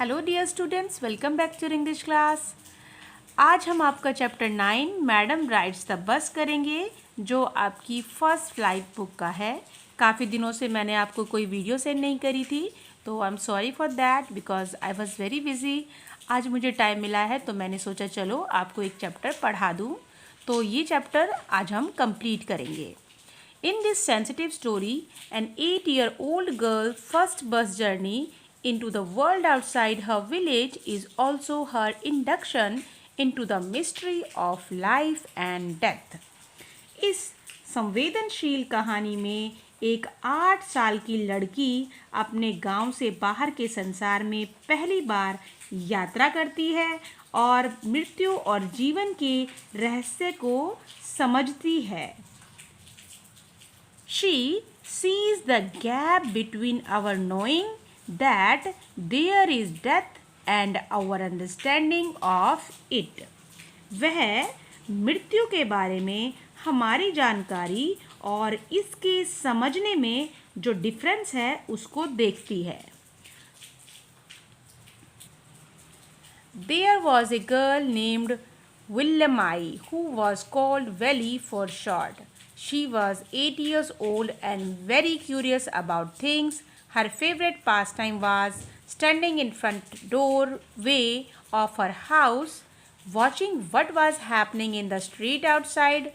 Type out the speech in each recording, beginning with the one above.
Hello dear students, welcome back to English class. आज हम आपका chapter 9 madam rides the bus करेंगे, जो आपकी फर्स्ट फ्लाइट बुक का है। काफ़ी दिनों से मैंने आपको कोई वीडियो सेंड नहीं करी थी, तो I am sorry for that because I was very busy. आज मुझे टाइम मिला है तो मैंने सोचा चलो आपको एक चैप्टर पढ़ा दूँ। तो ये चैप्टर आज हम कंप्लीट करेंगे। In this sensitive story, an 8-year-old girl first bus journey into the world outside her village is also her induction into the mystery of life and death. इस संवेदनशील कहानी में एक 8 साल की लड़की अपने गांव से बाहर के संसार में पहली बार यात्रा करती है और मृत्यु और जीवन के रहस्य को समझती है। She sees the gap between our knowing that there is death and our understanding of it. वह मृत्यु के बारे में हमारी जानकारी और इसके समझने में जो डिफरेंस है उसको देखती है। There was a girl named Willamai who was called Welly for short. She was 8 years old and very curious about things. Her favorite pastime was standing in front doorway of her house, watching what was happening in the street outside,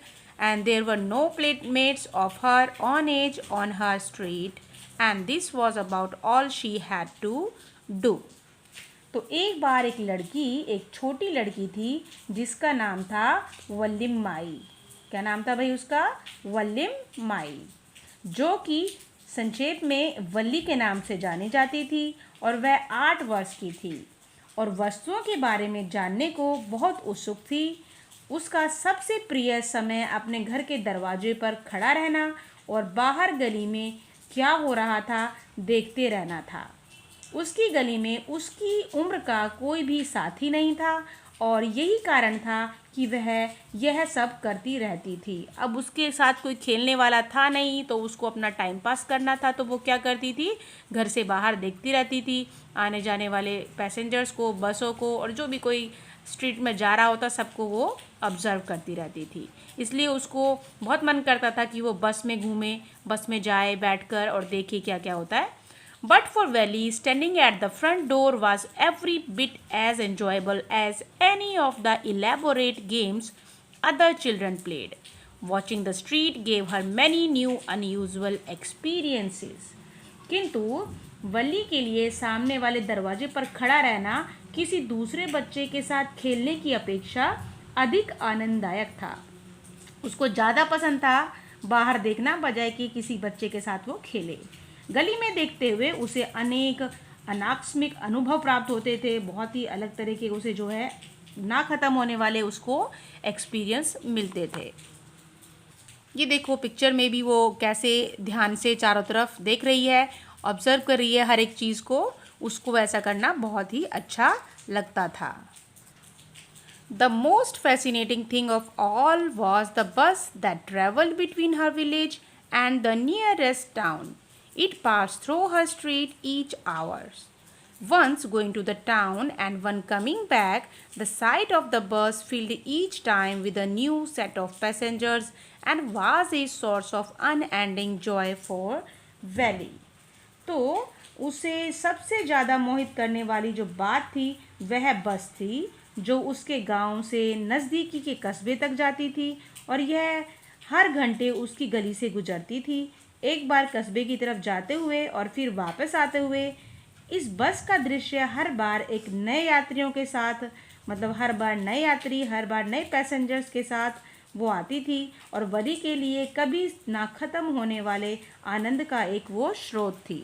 and there were no playmates of her own age on her street, and this was about all she had to do. तो एक बार एक छोटी लड़की थी जिसका नाम था वल्लिम माई। क्या नाम था भाई उसका? वल्लिम माई, जो कि संक्षेप में वल्ली के नाम से जानी जाती थी और वह 8 वर्ष की थी और वस्तुओं के बारे में जानने को बहुत उत्सुक थी। उसका सबसे प्रिय समय अपने घर के दरवाजे पर खड़ा रहना और बाहर गली में क्या हो रहा था देखते रहना था। उसकी गली में उसकी उम्र का कोई भी साथी नहीं था और यही कारण था कि वह यह सब करती रहती थी। अब उसके साथ कोई खेलने वाला था नहीं, तो उसको अपना टाइम पास करना था, तो वो क्या करती थी, घर से बाहर देखती रहती थी आने जाने वाले पैसेंजर्स को, बसों को, और जो भी कोई स्ट्रीट में जा रहा होता सबको वो ऑब्ज़र्व करती रहती थी। इसलिए उसको बहुत मन करता था कि वो बस में घूमे, बस में जाए बैठकर और देखे क्या क्या होता है। But for Welly, standing at the front door was every bit as enjoyable as any of the elaborate games other children played. Watching the street gave her many new unusual experiences. किंतु वल्ली के लिए सामने वाले दरवाजे पर खड़ा रहना किसी दूसरे बच्चे के साथ खेलने की अपेक्षा अधिक आनंददायक था। उसको ज़्यादा पसंद था बाहर देखना बजाय कि किसी बच्चे के साथ वो खेले। गली में देखते हुए उसे अनेक अनाकस्मिक अनुभव प्राप्त होते थे। बहुत ही अलग तरह के उसे जो है ना ख़त्म होने वाले उसको एक्सपीरियंस मिलते थे। ये देखो पिक्चर में भी वो कैसे ध्यान से चारों तरफ देख रही है, ऑब्जर्व कर रही है हर एक चीज़ को। उसको ऐसा करना बहुत ही अच्छा लगता था। The most fascinating thing of all was the bus that traveled between her village and the nearest town. It passed through her street each hour, once going to the town and one coming back. The sight of the bus filled each time with a new set of passengers and was a source of unending joy for Welly. तो उसे सबसे ज़्यादा मोहित करने वाली जो बात थी वह बस थी, जो उसके गांव से नज़दीकी के कस्बे तक जाती थी और यह हर घंटे उसकी गली से गुजरती थी। एक बार कस्बे की तरफ जाते हुए और फिर वापस आते हुए इस बस का दृश्य हर बार एक नए यात्रियों के साथ, मतलब हर बार नए यात्री, हर बार नए पैसेंजर्स के साथ वो आती थी और वली के लिए कभी ना ख़त्म होने वाले आनंद का एक वो स्रोत थी।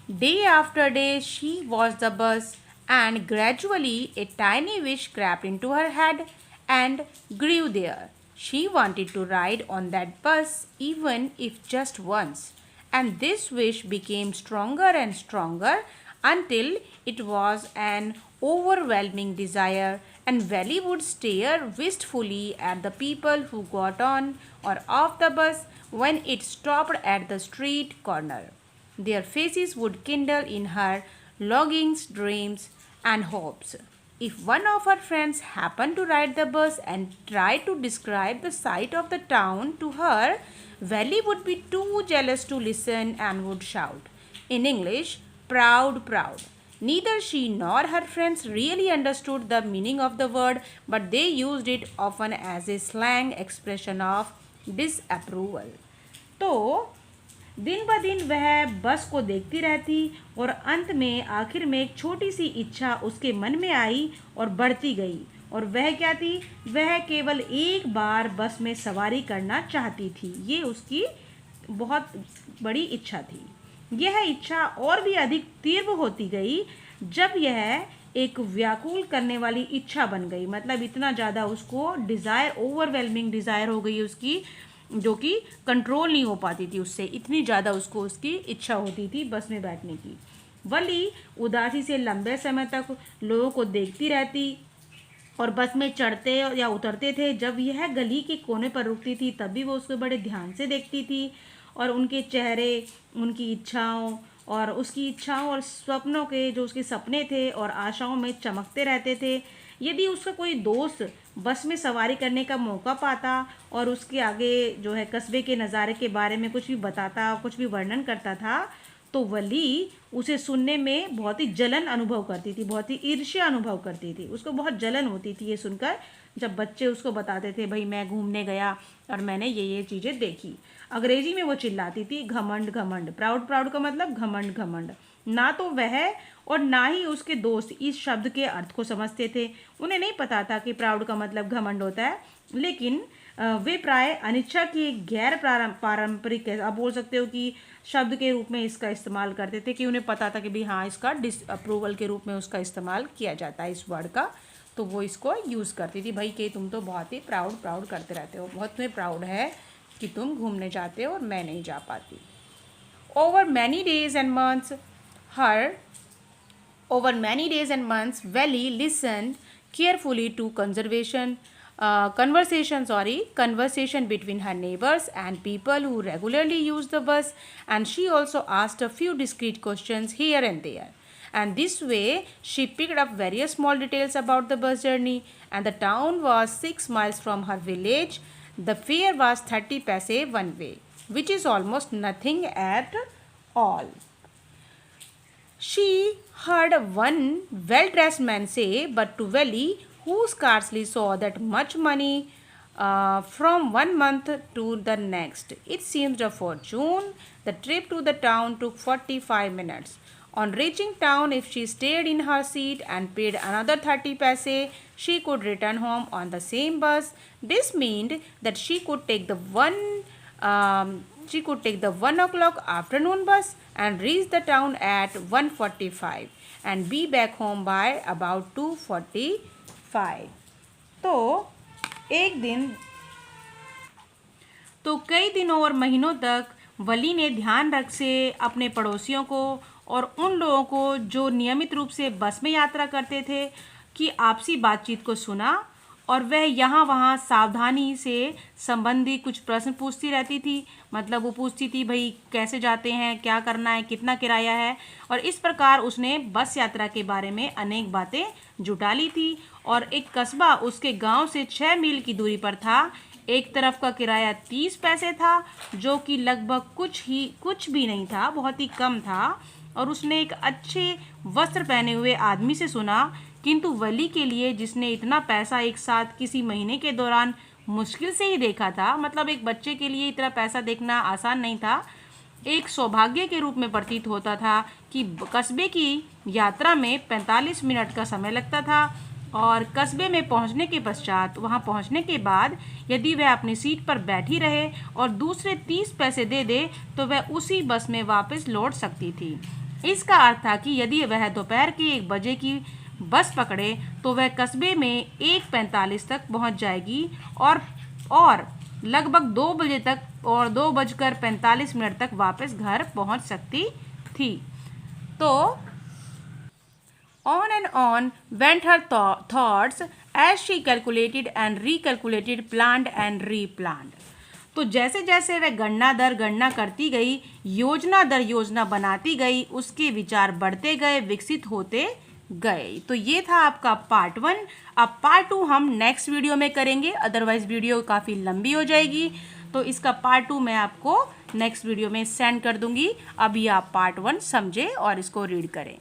Day after day she watched the bus and gradually a tiny wish crept into her head and grew there. She wanted to ride on that bus even if just once, and this wish became stronger and stronger until it was an overwhelming desire, and Welly would stare wistfully at the people who got on or off the bus when it stopped at the street corner. Their faces would kindle in her longings, dreams, and hopes. If one of her friends happened to ride the bus and tried to describe the sight of the town to her, Valley would be too jealous to listen and would shout, in English, proud, proud. Neither she nor her friends really understood the meaning of the word, but they used it often as a slang expression of disapproval. तो दिन ब दिन वह बस को देखती रहती और अंत में आखिर में एक छोटी सी इच्छा उसके मन में आई और बढ़ती गई। और वह क्या थी? वह केवल एक बार बस में सवारी करना चाहती थी। ये उसकी बहुत बड़ी इच्छा थी। यह इच्छा और भी अधिक तीव्र होती गई जब यह एक व्याकुल करने वाली इच्छा बन गई। मतलब इतना ज़्यादा उसको डिज़ायर, ओवरवेलमिंग डिज़ायर हो गई उसकी, जो कि कंट्रोल नहीं हो पाती थी उससे। इतनी ज़्यादा उसको उसकी इच्छा होती थी बस में बैठने की। वली उदासी से लंबे समय तक लोगों को देखती रहती और बस में चढ़ते या उतरते थे। जब यह गली के कोने पर रुकती थी तब भी वो उसको बड़े ध्यान से देखती थी और उनके चेहरे, उनकी इच्छाओं और उसकी इच्छाओं और स्वप्नों के, जो उसके सपने थे और आशाओं में चमकते रहते थे। यदि उसका कोई दोस्त बस में सवारी करने का मौका पाता और उसके आगे जो है कस्बे के नज़ारे के बारे में कुछ भी बताता, कुछ भी वर्णन करता था, तो वली उसे सुनने में बहुत ही जलन अनुभव करती थी, बहुत ही ईर्ष्या अनुभव करती थी। उसको बहुत जलन होती थी ये सुनकर, जब बच्चे उसको बताते थे, भाई मैं घूमने गया और मैंने ये चीज़ें देखी। अंग्रेजी में वो चिल्लाती थी, घमंड घमंड। प्राउड प्राउड का मतलब घमंड घमंड। ना तो वह और ना ही उसके दोस्त इस शब्द के अर्थ को समझते थे। उन्हें नहीं पता था कि प्राउड का मतलब घमंड होता है, लेकिन वे प्राय अनिच्छा की एक गैर पारंपरिक, आप बोल सकते हो कि शब्द के रूप में इसका इस्तेमाल करते थे, कि उन्हें पता था कि भाई हाँ, इसका डिसअप्रूवल के रूप में उसका इस्तेमाल किया जाता है इस वर्ड का। तो वो इसको यूज़ करती थी, भाई कि तुम तो बहुत ही प्राउड प्राउड करते रहते हो, बहुत तुम्हें प्राउड है कि तुम घूमने जाते हो और मैं नहीं जा पाती। Over many days and months her Over many days and months, Valley listened carefully to conversation between her neighbors and people who regularly use the bus, and she also asked a few discreet questions here and there. And this way, she picked up various small details about the bus journey. And the town was 6 miles from her village. The fare was 30 paise one way, which is almost nothing at all. She heard one well-dressed man say, but to Valley, who scarcely saw that much money from one month to the next, it seemed a fortune. The trip to the town took 45 minutes. On reaching town, if she stayed in her seat and paid another 30 paise, she could return home on the same bus. This meant that she could take the 1 o'clock afternoon bus and reach the town at 1:45 and be back home by about 2:45. तो कई दिनों और महीनों तक वली ने ध्यान रख से अपने पड़ोसियों को और उन लोगों को जो नियमित रूप से बस में यात्रा करते थे कि आपसी बातचीत को सुना, और वह यहाँ वहाँ सावधानी से संबंधी कुछ प्रश्न पूछती रहती थी। मतलब वो पूछती थी, भाई कैसे जाते हैं, क्या करना है, कितना किराया है। और इस प्रकार उसने बस यात्रा के बारे में अनेक बातें जुटा ली थी। और एक कस्बा उसके गांव से 6 मील की दूरी पर था। एक तरफ का किराया 30 पैसे था, जो कि लगभग कुछ भी नहीं था, बहुत ही कम था। और उसने एक अच्छे वस्त्र पहने हुए आदमी से सुना, किंतु वली के लिए, जिसने इतना पैसा एक साथ किसी महीने के दौरान मुश्किल से ही देखा था, मतलब एक बच्चे के लिए इतना पैसा देखना आसान नहीं था, एक सौभाग्य के रूप में प्रतीत होता था कि कस्बे की यात्रा में 45 मिनट का समय लगता था। और कस्बे में पहुंचने के पश्चात, वहां पहुंचने के बाद यदि वह अपनी सीट पर बैठी रहे और दूसरे 30 पैसे दे दे तो वह उसी बस में वापस लौट सकती थी। इसका अर्थ था कि यदि वह दोपहर के 1 बजे की बस पकड़े तो वह कस्बे में 1:45 तक पहुंच जाएगी और लगभग 2 बजे तक और 2:45 तक वापस घर पहुंच सकती थी। तो on and on went her thoughts as she calculated and recalculated, planned and replanned. तो जैसे जैसे वह गणना दर गणना करती गई, योजना दर योजना बनाती गई, उसके विचार बढ़ते गए, विकसित होते गए। तो ये था आपका पार्ट 1। अब पार्ट 2 हम नेक्स्ट वीडियो में करेंगे, अदरवाइज वीडियो काफ़ी लंबी हो जाएगी। तो इसका पार्ट 2 मैं आपको नेक्स्ट वीडियो में सेंड कर दूंगी। अभी आप पार्ट 1 समझें और इसको रीड करें।